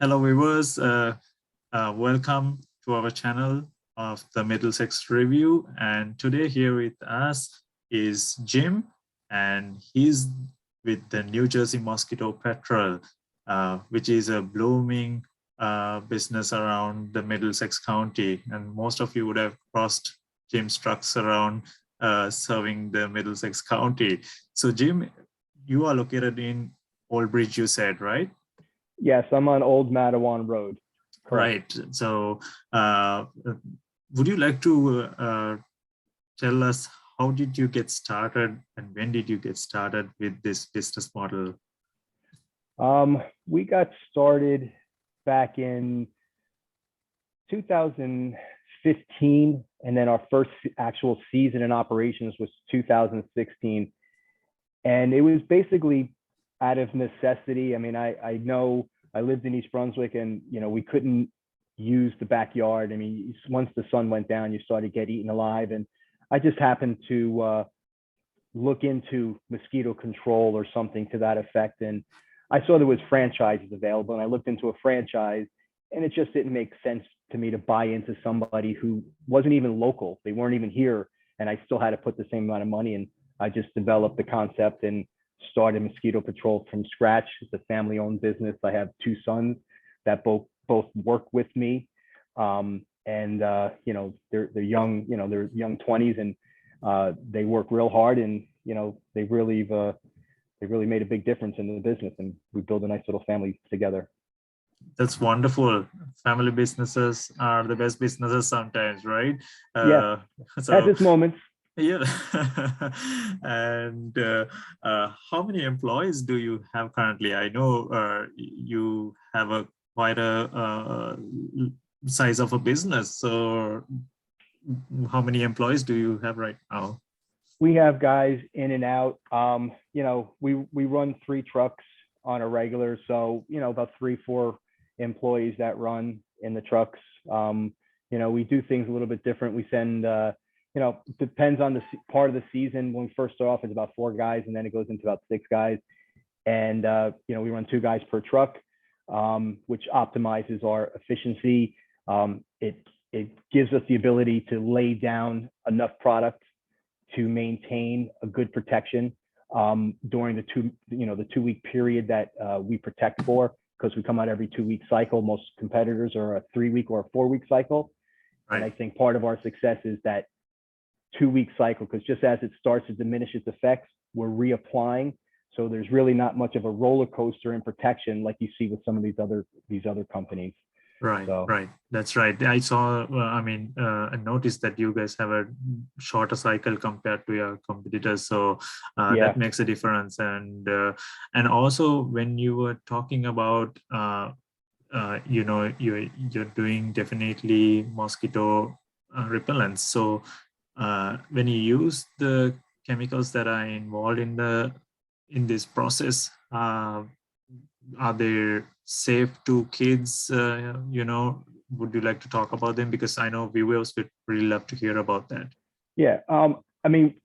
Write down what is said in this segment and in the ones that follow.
Hello, viewers. Welcome to our channel of the Middlesex Review. And today here with us is Jim, and he's with the New Jersey Mosquito Patrol, which is a blooming business around the Middlesex County. And most of you would have crossed Jim's trucks around serving the Middlesex County. So Jim, you are located in Old Bridge, you said, right? Yes, I'm on Old Matawan Road. Correct. Right. So would you like to tell us how did you get started and when did you get started with this business model? We got started back in 2015, and then our first actual season in operations was 2016. And it was basically out of necessity. I mean, I know I lived in East Brunswick, and we couldn't use the backyard. I mean, once the sun went down, you started to get eaten alive. And I just happened to look into mosquito control or something to that effect. And I saw there was franchises available, and I looked into a franchise, and it just didn't make sense to me to buy into somebody who wasn't even local. They weren't even here, and I still had to put the same amount of money. And I just developed the concept and started Mosquito Patrol from scratch. It's a family-owned business. I have two sons that both work with me, and they're young. They're young 20s, and they work real hard, and they really made a big difference in the business, and we build a nice little family together. That's wonderful. Family businesses are the best businesses sometimes, right? Yeah, at this moment. Yeah. And how many employees do you have currently? I know you have quite a size of a business. So how many employees do you have right now? We have guys in and out. We run 3 trucks on a regular. So, about 3-4 employees that run in the trucks. We do things a little bit different. We send depends on the part of the season. When we first start off, it's about 4 guys, and then it goes into about 6 guys. And, we run 2 guys per truck, which optimizes our efficiency. It gives us the ability to lay down enough product to maintain a good protection during the 2-week period that we protect for, because we come out every 2-week cycle. Most competitors are a 3-week or a 4-week cycle. Right. And I think part of our success is that 2-week cycle, because just as it starts to diminish its effects, we're reapplying. So there's really not much of a roller coaster in protection like you see with some of these other companies. Right, so. Right. That's right. I saw, I noticed that you guys have a shorter cycle compared to your competitors. So that makes a difference. And also when you were talking about, you're doing definitely mosquito repellents. So when you use the chemicals that are involved in this process, are they safe to kids? Would you like to talk about them? Because I know viewers would really love to hear about that. Yeah,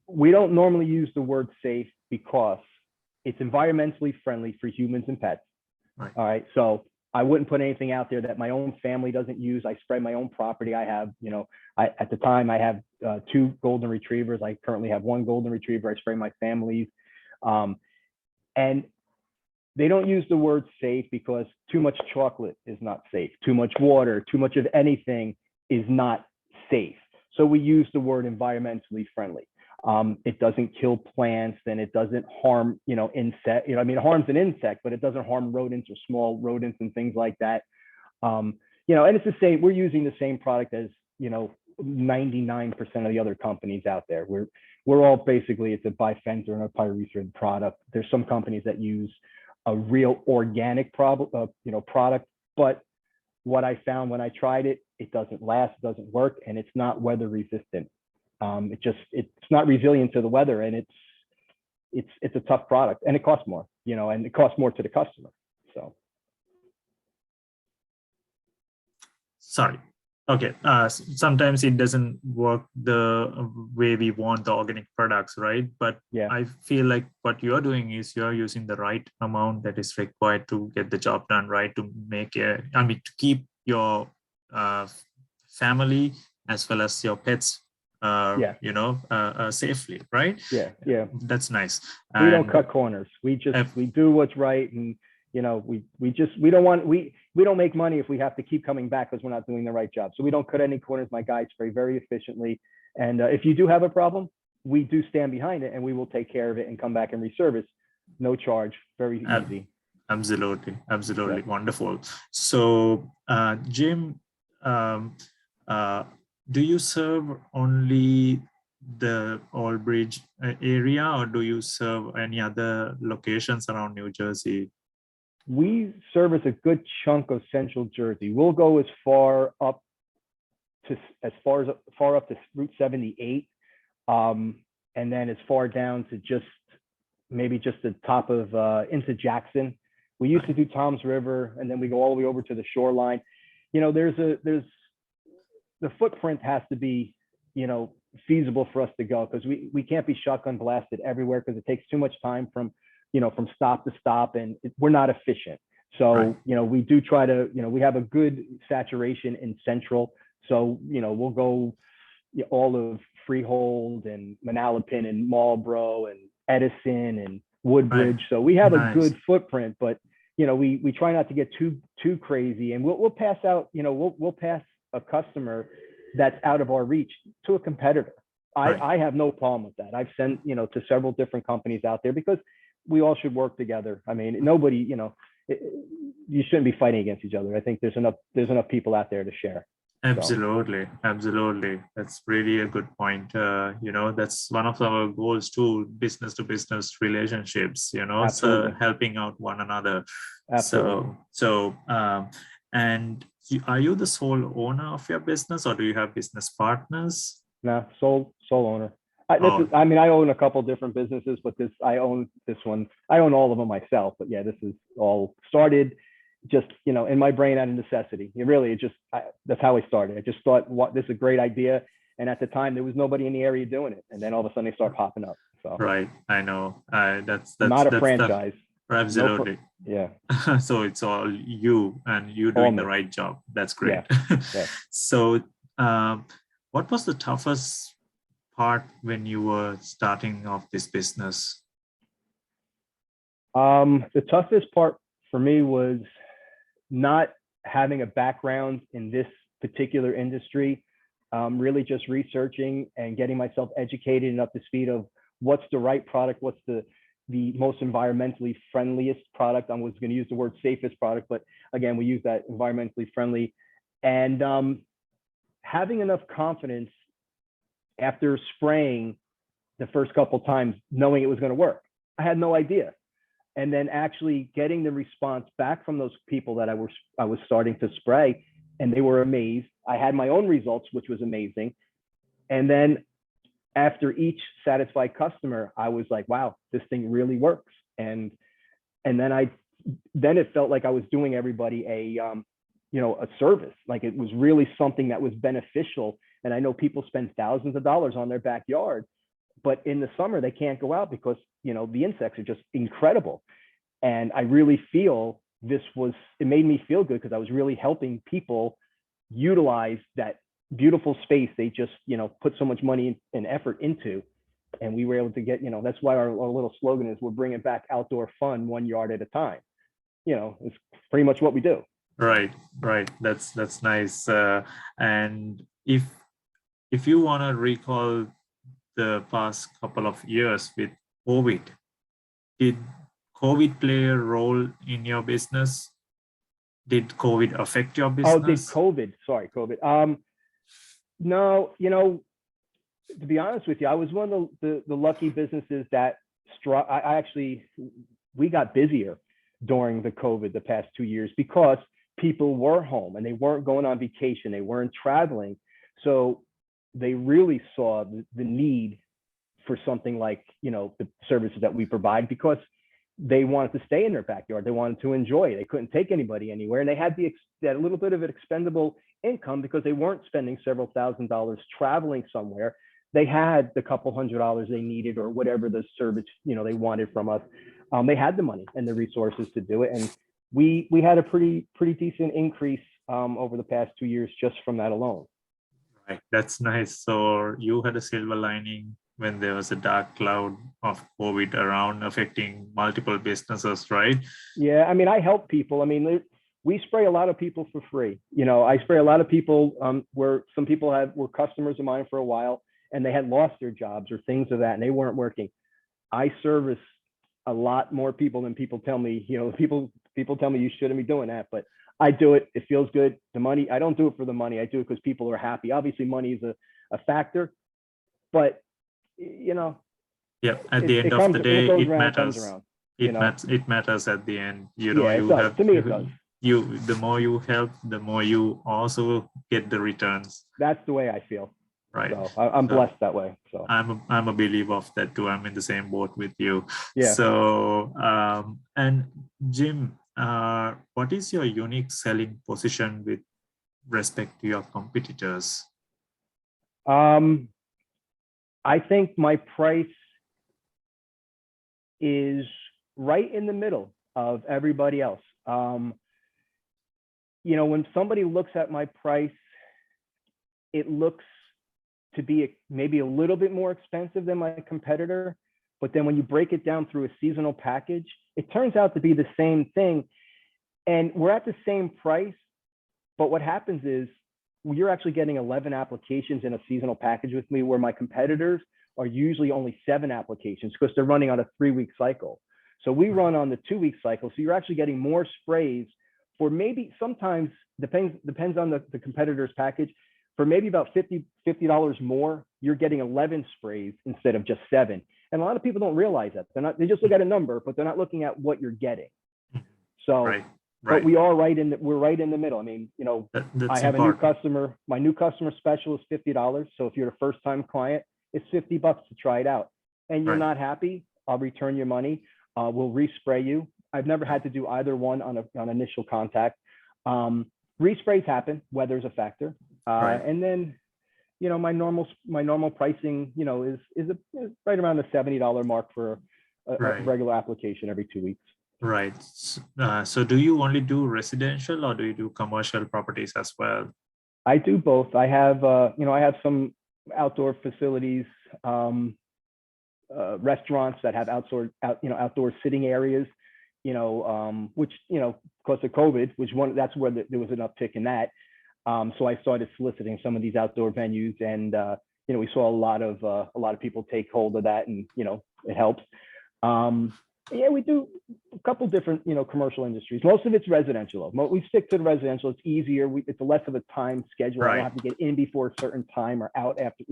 we don't normally use the word safe because it's environmentally friendly for humans and pets. Right. All right, so I wouldn't put anything out there that my own family doesn't use. I spray my own property. I have, at the time I have 2 golden retrievers. I currently have 1 golden retriever. I spray my family's, and they don't use the word safe because too much chocolate is not safe. Too much water, too much of anything is not safe. So we use the word environmentally friendly. It doesn't kill plants, and it doesn't harm, insect. It harms an insect, but it doesn't harm rodents or small rodents and things like that. And it's the same. We're using the same product as 99% of the other companies out there. We're all basically, it's a bifenthrin or a pyrethrin product. There's some companies that use a real organic product, but what I found when I tried it, it doesn't last, it doesn't work, and it's not weather resistant. It's not resilient to the weather, and it's a tough product, and it costs more, and it costs more to the customer. So, sorry, Okay. Sometimes it doesn't work the way we want the organic products, right? But Yeah. I feel like what you're doing is you're using the right amount that is required to get the job done, right? To make it, I mean, to keep your family as well as your pets, Yeah. safely, right? Yeah. Yeah. That's nice. We don't And cut corners. We if- do what's right, and we don't want we don't make money if we have to keep coming back because we're not doing the right job. So we don't cut any corners. My guys spray very efficiently, and if you do have a problem, we do stand behind it, and we will take care of it and come back and reservice, no charge, very uh, easy. Absolutely, absolutely Yeah. wonderful. So, Jim, um, uh, do you serve only the Aldbridge area, or do you serve any other locations around New Jersey? We service a good chunk of Central Jersey. We'll go as far up to Route 78, and then as far down to maybe just the top of into Jackson. We used to do Tom's River, and then we go all the way over to the shoreline. There's the footprint has to be, feasible for us to go, because we can't be shotgun blasted everywhere, because it takes too much time from stop to stop, and we're not efficient. So, Right. we do try to, we have a good saturation in Central. So, we'll go all of Freehold and Manalapan and Marlboro and Edison and Right. Woodbridge. So we have a Nice. good footprint, but we try not to get too crazy, and we'll pass out, we'll pass a customer that's out of our reach to a competitor. Right. I have no problem with that. I've sent, to several different companies out there, because we all should work together. I mean, nobody, you shouldn't be fighting against each other. I think there's enough people out there to share. Absolutely, absolutely. That's really a good point. That's one of our goals too, business to business relationships, so Absolutely. helping out one another. Absolutely. And are you the sole owner of your business, or do you have business partners? No, sole owner. I own a couple different businesses, but I own this one. I own all of them myself, but yeah, this is all started just, in my brain out of necessity. That's how I started. I just thought, this is a great idea. And at the time, there was nobody in the area doing it. And then all of a sudden they start popping up. So Right. I know. That's not a that's franchise. absolutely. Yeah. So it's all you, and you All doing the me. right job. That's great. Yeah. So, what was the toughest part when you were starting off this business? The toughest part for me was not having a background in this particular industry, really just researching and getting myself educated and up to speed of what's the right product, what's the most environmentally friendliest product. I was going to use the word safest product, but again, we use that environmentally friendly. And having enough confidence after spraying the first couple of times, knowing it was going to work. I had no idea. And then actually getting the response back from those people that I was starting to spray, and they were amazed. I had my own results, which was amazing. And then after each satisfied customer, I was like, wow, this thing really works. And then it felt like I was doing everybody a service. Like it was really something that was beneficial. And I know people spend thousands of dollars on their backyard, but in the summer they can't go out because the insects are just incredible. And I really feel it made me feel good, because I was really helping people utilize that beautiful space they just put so much money and effort into. And we were able to get, that's why our little slogan is, we're bringing back outdoor fun 1 yard at a time. It's pretty much what we do. Right. That's nice. And if you want to recall the past couple of years with COVID, did COVID play a role in your business? Did COVID affect your business? Oh, did COVID? Sorry, COVID. No, to be honest with you, I was one of the lucky businesses that we got busier during the COVID the past 2 years, because people were home and they weren't going on vacation, they weren't traveling. So they really saw the need for something like, the services that we provide, because they wanted to stay in their backyard. They wanted to enjoy. They couldn't take anybody anywhere. And they had that little bit of an expendable income because they weren't spending several $1,000s traveling somewhere. They had the couple $100s they needed or whatever the service, they wanted from us. They had the money and the resources to do it. And we had a pretty decent increase over the past 2 years just from that alone. Right, that's nice. So you had a silver lining when there was a dark cloud of COVID around affecting multiple businesses, right? Yeah, I mean, I help people. I mean, we spray a lot of people for free. I spray a lot of people where some people were customers of mine for a while and they had lost their jobs or things of that and they weren't working. I service a lot more people than people tell me, people tell me you shouldn't be doing that, but I do it. It feels good. The money, I don't do it for the money. I do it because people are happy. Obviously money is a factor, but yeah, at the end of the day, it matters. It matters at the end. To me it does. The more you help, the more you also get the returns. That's the way I feel. Right. So I'm blessed that way. So I'm a believer of that too. I'm in the same boat with you. Yeah. So and Jim, what is your unique selling position with respect to your competitors? I think my price is right in the middle of everybody else. When somebody looks at my price, it looks to be maybe a little bit more expensive than my competitor. But then when you break it down through a seasonal package, it turns out to be the same thing. And we're at the same price. But what happens is you're actually getting 11 applications in a seasonal package with me, where my competitors are usually only 7 applications because they're running on a 3-week cycle. So we run on the 2-week cycle. So you're actually getting more sprays for maybe sometimes depends on the competitor's package. For maybe about $50 more, you're getting 11 sprays instead of just 7. And a lot of people don't realize that. They just look at a number, but they're not looking at what you're getting. So, right. But we're right in the middle. I mean, I have important. A new customer. My new customer special is $50. So if you're a first-time client, it's $50 to try it out. And you're not happy, I'll return your money. We'll respray you. I've never had to do either one on initial contact. Resprays happen, weather's a factor. And then, my normal pricing, is right around the $70 mark for a regular application every 2 weeks. Right. So do you only do residential or do you do commercial properties as well? I do both. I have, I have some outdoor facilities, restaurants that have outdoor sitting areas, which, because of COVID, that's where there was an uptick in that. So I started soliciting some of these outdoor venues, and we saw a lot of people take hold of that, and it helps. Yeah, we do a couple different commercial industries. Most of it's residential. We stick to the residential. It's easier. It's less of a time schedule. I don't have to get in before a certain time or out after.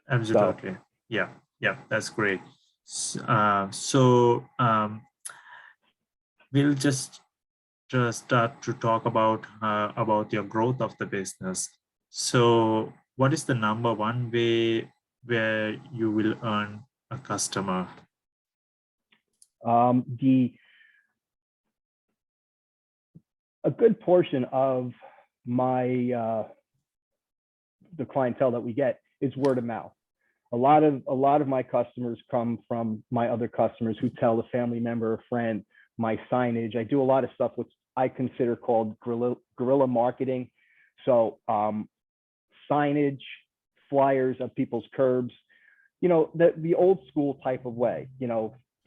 Absolutely. So. Yeah, that's great. We'll just start to talk about your growth of the business. So what is the number one way where you will earn a customer? A good portion of the clientele that we get is word of mouth. A lot of my customers come from my other customers who tell a family member or friend. My signage, I do a lot of stuff which I consider called guerrilla marketing. So signage, flyers of people's curbs, the old school type of way,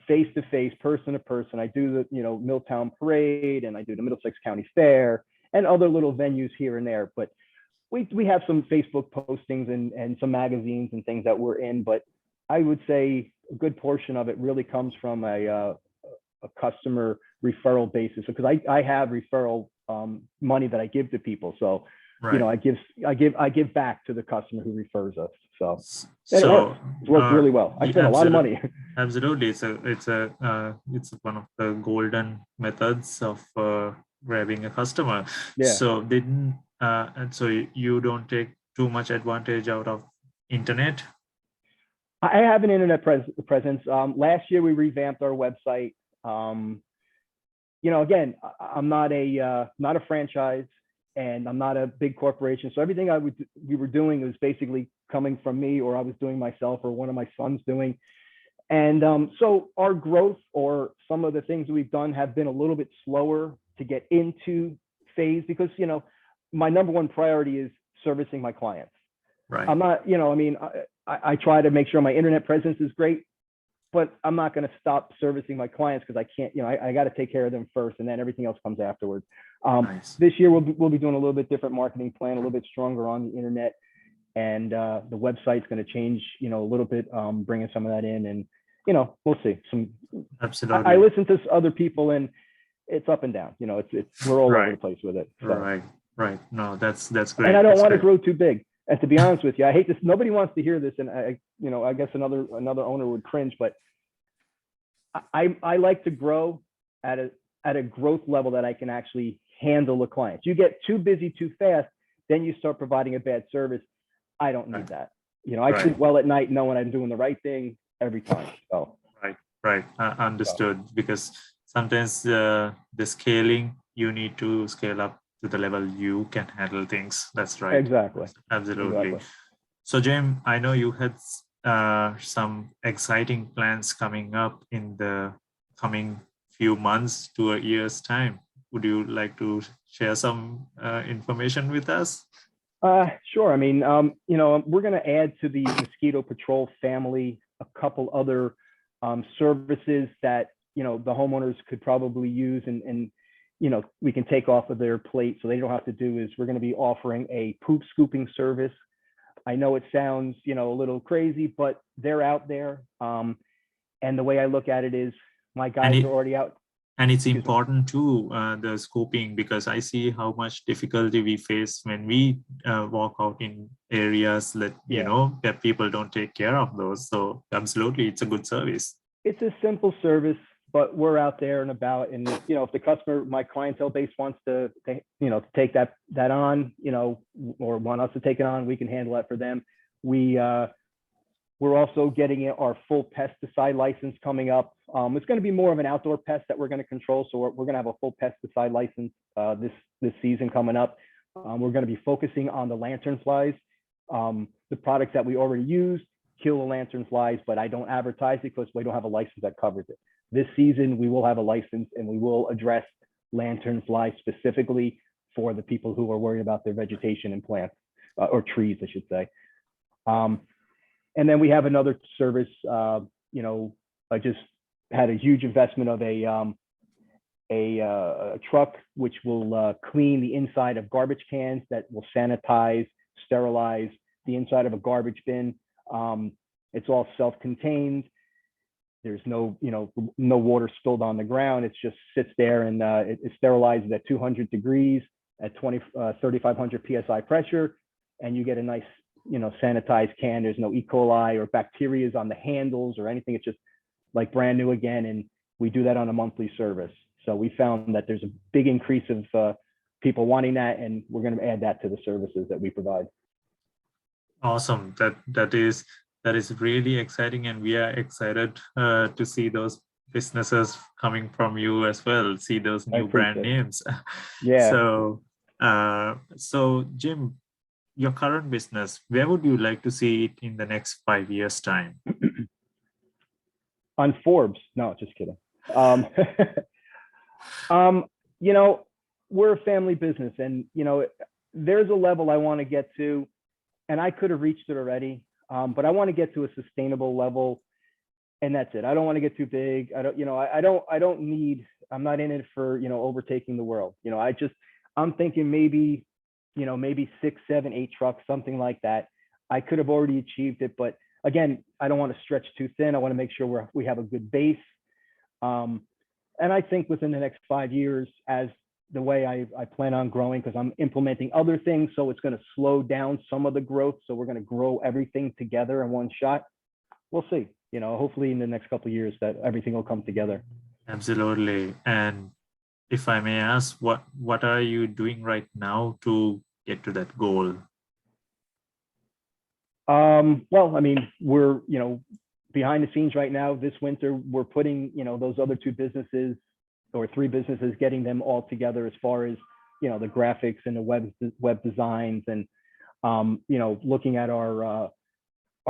face to face, person to person. I do the Milltown Parade, and I do the Middlesex County Fair and other little venues here and there. But we have some Facebook postings and some magazines and things that we're in. But I would say a good portion of it really comes from a customer referral basis, because I have referral money that I give to people. So I give back to the customer who refers us. So it works really well. I spend a lot of money. Absolutely, it's one of the golden methods of grabbing a customer. Yeah. So and so you don't take too much advantage out of internet? I have an internet presence. Last year we revamped our website. Again, I'm not a franchise, and I'm not a big corporation. So everything we were doing was basically coming from me, or I was doing myself, or one of my sons doing. And so our growth, or some of the things that we've done, have been a little bit slower to get into phase, because my number one priority is servicing my clients. Right. I'm not, I try to make sure my internet presence is great, but I'm not going to stop servicing my clients, because I can't, I got to take care of them first, and then everything else comes afterwards. Nice. This year we'll be doing a little bit different marketing plan, a little bit stronger on the internet, and the website's going to change, a little bit, bringing some of that in, and we'll see. Absolutely. I listen to other people, and it's up and down. We're all Right. over the place with it. So. Right. No, that's great. And I don't want to great. grow too big. And to be honest with you, I hate this. Nobody wants to hear this, and I guess another owner would cringe, but I like to grow at a growth level that I can actually handle the clients. You get too busy too fast, then you start providing a bad service. I don't need that. I sleep well at night knowing I'm doing the right thing every time. So right. Understood. Because sometimes the scaling, you need to scale up to the level you can handle things. That's right. Exactly. Absolutely. Exactly. So Jim, I know you had some exciting plans coming up in the coming few months to a year's time. Would you like to share some information with us? Sure. I mean, we're going to add to the Mosquito Patrol family a couple other services that the homeowners could probably use, and we can take off of their plate, so they don't have to do. Is we're going to be offering a poop scooping service. I know it sounds a little crazy, but they're out there, and the way I look at it is, my guys are already out. And it's important too, the scoping, because I see how much difficulty we face when we walk out in areas that, that people don't take care of those. So absolutely, it's a good service. It's a simple service, but we're out there and about. And, if the customer, my clientele base wants to take that on, or want us to take it on, we can handle that for them. We're also getting our full pesticide license coming up. It's going to be more of an outdoor pest that we're going to control. So we're going to have a full pesticide license this season coming up. We're going to be focusing on the lanternflies. The products that we already use kill the lanternflies, but I don't advertise it because we don't have a license that covers it. This season, we will have a license, and we will address lanternflies specifically for the people who are worried about their vegetation and plants, or trees, I should say. And then we have another service. I just had a huge investment of a truck which will clean the inside of garbage cans, that will sanitize, sterilize the inside of a garbage bin. It's all self-contained. There's no water spilled on the ground. It just sits there, and it sterilizes at 200 degrees at 3,500 PSI pressure, and you get a nice sanitized can. There's no E. coli or bacteria on the handles or anything. It's just like brand new again. And we do that on a monthly service. So we found that there's a big increase of people wanting that, and we're going to add that to the services that we provide. Awesome. That is really exciting, and we are excited to see those businesses coming from you as well. See those new brand names. Yeah. So Jim, your current business, where would you like to see it in the next 5 years' time? On Forbes? No, just kidding. We're a family business, and there's a level I want to get to, and I could have reached it already, but I want to get to a sustainable level, and that's it. I don't want to get too big. I don't need. I'm not in it for overtaking the world. I'm thinking maybe 6, 7, 8 trucks, something like that. I could have already achieved it, but again, I don't want to stretch too thin. I want to make sure we have a good base. And I think within the next 5 years, as the way I plan on growing, because I'm implementing other things, so it's going to slow down some of the growth. So we're going to grow everything together in one shot. We'll see. Hopefully in the next couple of years that everything will come together. Absolutely. And if I may ask, what are you doing right now to get to that goal? Well, I mean, we're behind the scenes right now, this winter, we're putting, those other two businesses or three businesses, getting them all together as far as, the graphics and the web designs and, looking at our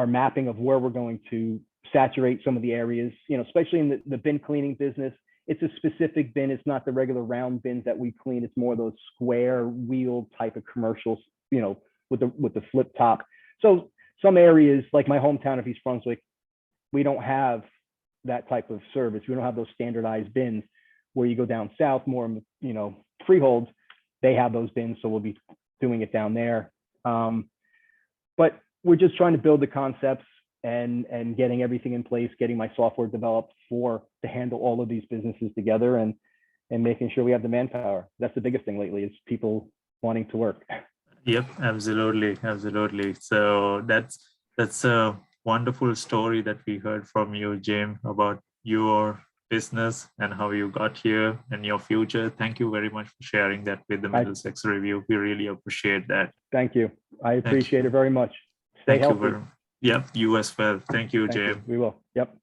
mapping of where we're going to saturate some of the areas, especially in the bin cleaning business. It's a specific bin. It's not the regular round bins that we clean. It's more those square wheel type of commercials, with the flip top. So some areas like my hometown of East Brunswick, we don't have that type of service. We don't have those standardized bins. Where you go down south, more, freeholds, they have those bins. So we'll be doing it down there. But we're just trying to build the concepts and getting everything in place, getting my software developed to handle all of these businesses together and making sure we have the manpower. That's the biggest thing lately, is people wanting to work. Yep, absolutely. So that's a wonderful story that we heard from you, Jim, about your business and how you got here and your future. Thank you very much for sharing that with the Middlesex Review. We really appreciate that. Thank you. I appreciate it very much. Stay Thank healthy. you. Yep, you as well. Thank you, Jim. We will. Yep.